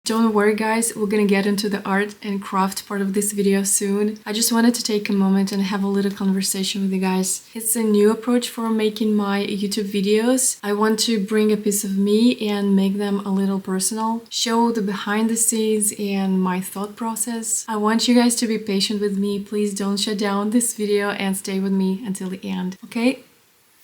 Don't worry guys, we're gonna get into the art and craft part of this video soon. I just wanted to take a moment and have a little conversation with you guys. It's a new approach for making my YouTube videos. I want to bring a piece of me and make them a little personal, show the behind the scenes and my thought process. I want you guys to be patient with me. Please don't shut down this video and stay with me until the end, okay?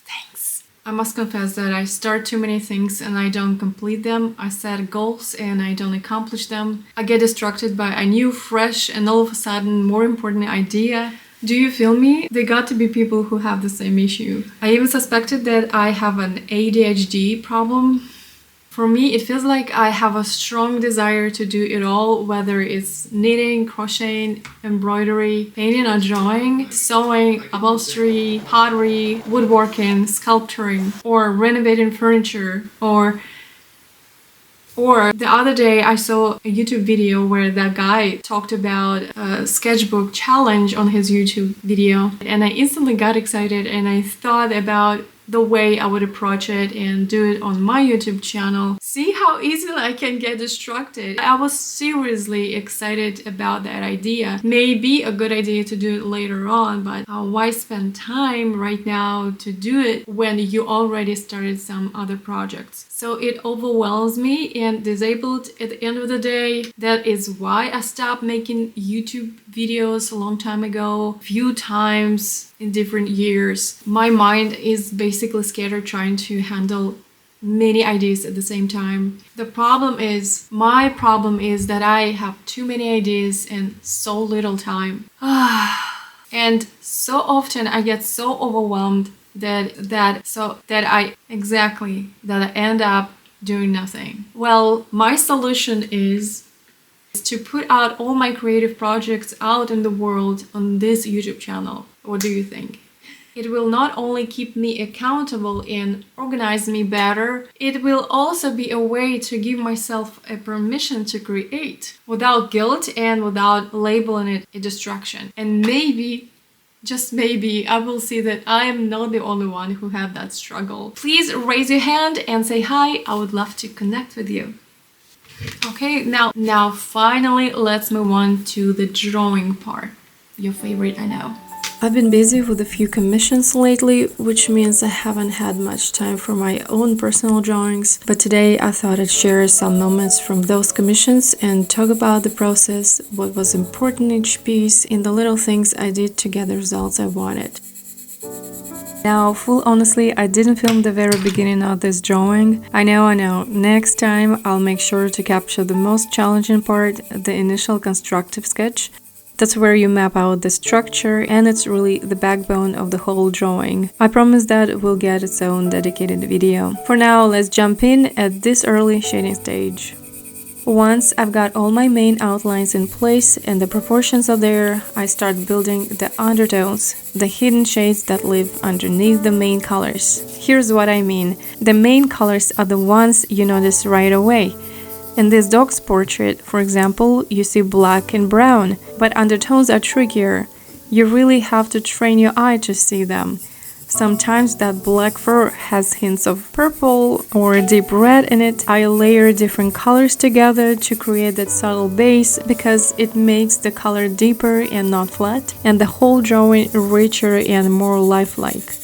Thanks. I must confess that I start too many things and I don't complete them. I set goals and I don't accomplish them. I get distracted by a new, fresh, and all of a sudden more important idea. Do you feel me? They got to be people who have the same issue. I even suspected that I have an ADHD problem. For me, it feels like I have a strong desire to do it all, whether it's knitting, crocheting, embroidery, painting or drawing, sewing, upholstery, pottery, woodworking, sculpturing, or renovating furniture, or the other day I saw a YouTube video where that guy talked about a sketchbook challenge on his YouTube video, and I instantly got excited and I thought about the way I would approach it and do it on my YouTube channel. See how easily I can get distracted. I was seriously excited about that idea. Maybe a good idea to do it later on, but why spend time right now to do it when you already started some other projects? So it overwhelms me and disabled at the end of the day. That is why I stopped making YouTube videos a long time ago, few times in different years. My mind is basically scattered trying to handle many ideas at the same time. My problem is that I have too many ideas and so little time. And so often I get so overwhelmed that I end up doing nothing. Well, my solution is to put out all my creative projects out in the world on this YouTube channel. What do you think? It will not only keep me accountable and organize me better, it will also be a way to give myself a permission to create without guilt and without labeling it a distraction. And maybe, just maybe, I will see that I am not the only one who had that struggle. Please raise your hand and say hi. I would love to connect with you. Okay, now finally let's move on to the drawing part. Your favorite, I know. I've been busy with a few commissions lately, which means I haven't had much time for my own personal drawings, but today I thought I'd share some moments from those commissions and talk about the process, what was important in each piece, and the little things I did to get the results I wanted. Now, full honestly, I didn't film the very beginning of this drawing. I know. Next time I'll make sure to capture the most challenging part, the initial constructive sketch. That's where you map out the structure, and it's really the backbone of the whole drawing. I promise that it will get its own dedicated video. For now, let's jump in at this early shading stage. Once I've got all my main outlines in place and the proportions are there, I start building the undertones, the hidden shades that live underneath the main colors. Here's what I mean. The main colors are the ones you notice right away. In this dog's portrait, for example, you see black and brown, but undertones are trickier. You really have to train your eye to see them. Sometimes that black fur has hints of purple or deep red in it. I layer different colors together to create that subtle base because it makes the color deeper and not flat, and the whole drawing richer and more lifelike.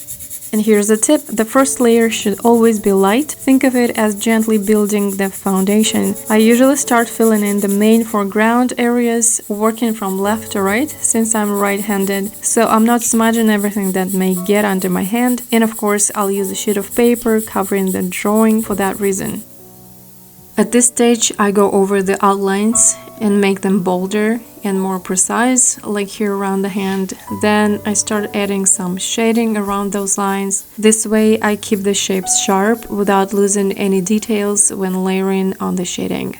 And here's a tip, the first layer should always be light. Think of it as gently building the foundation. I usually start filling in the main foreground areas, working from left to right, since I'm right-handed, so I'm not smudging everything that may get under my hand, and of course I'll use a sheet of paper covering the drawing for that reason. At this stage, I go over the outlines and make them bolder and more precise, like here around the hand. Then I start adding some shading around those lines. This way I keep the shapes sharp without losing any details when layering on the shading.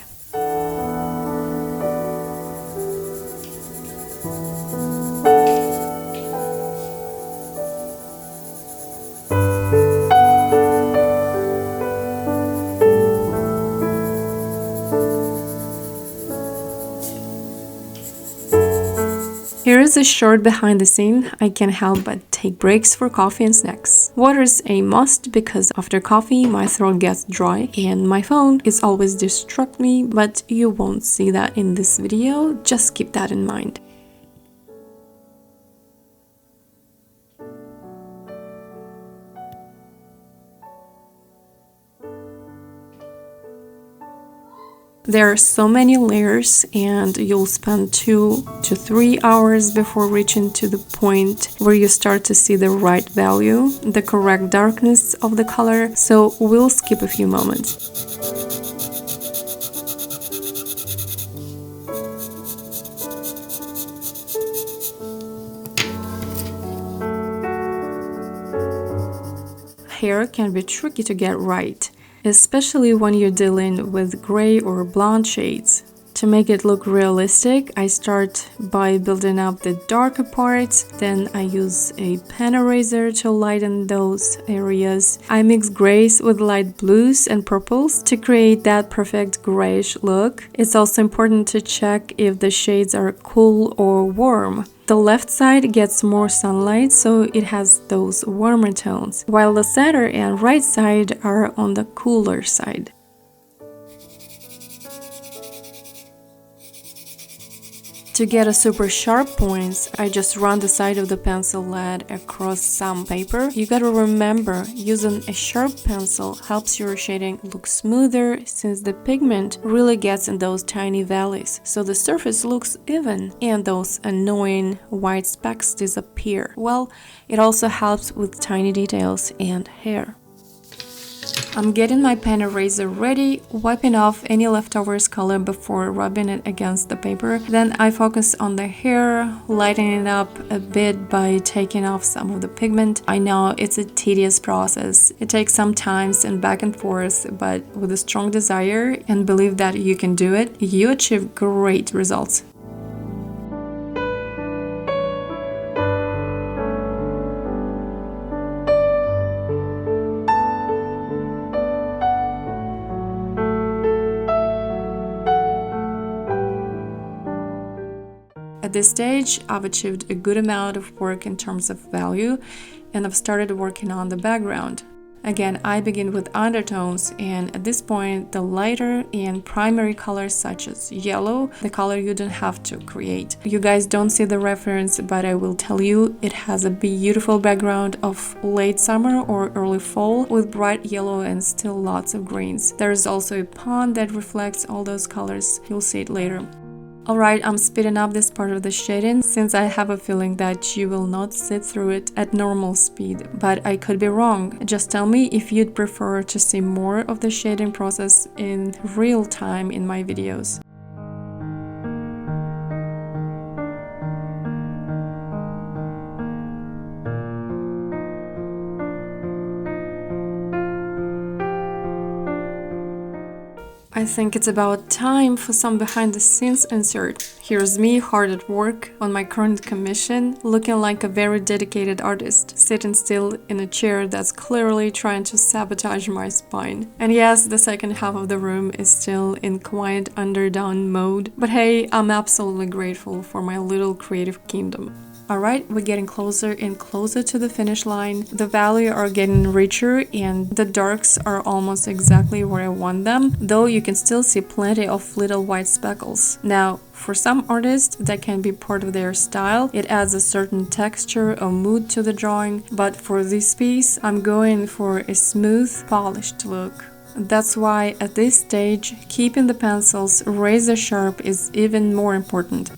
Here is a short behind the scene. I can't help but take breaks for coffee and snacks. Water is a must because after coffee my throat gets dry and my phone is always distract me, but you won't see that in this video, just keep that in mind. There are so many layers and you'll spend 2 to 3 hours before reaching to the point where you start to see the right value, the correct darkness of the color, so we'll skip a few moments. Hair can be tricky to get right, especially when you're dealing with gray or blonde shades. To make it look realistic, I start by building up the darker parts, then I use a pen eraser to lighten those areas. I mix grays with light blues and purples to create that perfect grayish look. It's also important to check if the shades are cool or warm. The left side gets more sunlight, so it has those warmer tones, while the center and right side are on the cooler side. To get a super sharp points, I just run the side of the pencil lead across some paper. You gotta remember, using a sharp pencil helps your shading look smoother since the pigment really gets in those tiny valleys, so the surface looks even and those annoying white specks disappear. Well, it also helps with tiny details and hair. I'm getting my pen eraser ready, wiping off any leftovers color before rubbing it against the paper. Then I focus on the hair, lightening it up a bit by taking off some of the pigment. I know it's a tedious process. It takes some time and back and forth, but with a strong desire and belief that you can do it, you achieve great results. At this stage, I've achieved a good amount of work in terms of value, and I've started working on the background. Again, I begin with undertones, and at this point, the lighter and primary colors such as yellow, the color you don't have to create. You guys don't see the reference, but I will tell you, it has a beautiful background of late summer or early fall with bright yellow and still lots of greens. There is also a pond that reflects all those colors. You'll see it later. Alright, I'm speeding up this part of the shading since I have a feeling that you will not sit through it at normal speed, but I could be wrong. Just tell me if you'd prefer to see more of the shading process in real time in my videos. I think it's about time for some behind the scenes insert. Here's me hard at work on my current commission, looking like a very dedicated artist, sitting still in a chair that's clearly trying to sabotage my spine. And yes, the second half of the room is still in quiet underdone mode, but hey, I'm absolutely grateful for my little creative kingdom. Alright, we're getting closer and closer to the finish line. The valleys are getting richer and the darks are almost exactly where I want them, though you can still see plenty of little white speckles. Now, for some artists, that can be part of their style. It adds a certain texture or mood to the drawing, but for this piece, I'm going for a smooth, polished look. That's why at this stage, keeping the pencils razor sharp is even more important.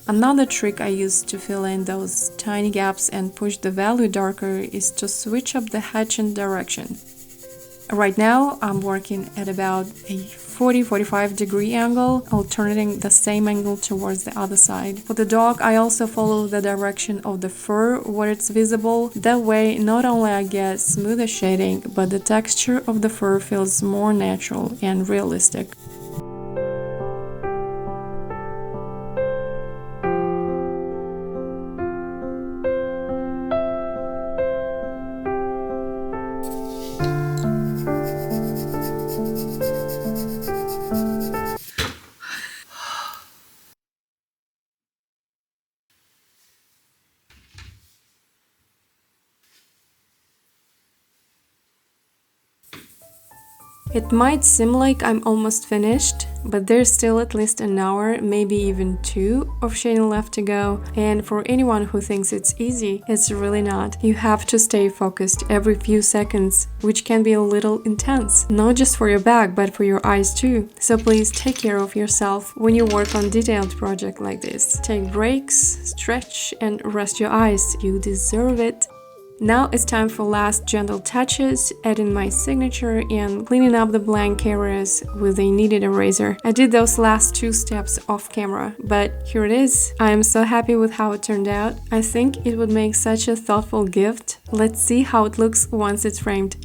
Another trick I use to fill in those tiny gaps and push the value darker is to switch up the hatching direction. Right now, I'm working at about a 40-45 degree angle, alternating the same angle towards the other side. For the dog, I also follow the direction of the fur where it's visible. That way, not only I get smoother shading, but the texture of the fur feels more natural and realistic. It might seem like I'm almost finished, but there's still at least an hour, maybe even 2 of shading left to go, and for anyone who thinks it's easy, it's really not. You have to stay focused every few seconds, which can be a little intense, not just for your back, but for your eyes too. So please take care of yourself when you work on detailed project like this. Take breaks, stretch, and rest your eyes. You deserve it. Now it's time for last gentle touches, adding my signature and cleaning up the blank areas with a kneaded eraser. I did those last 2 steps off camera, but here it is. I am so happy with how it turned out. I think it would make such a thoughtful gift. Let's see how it looks once it's framed.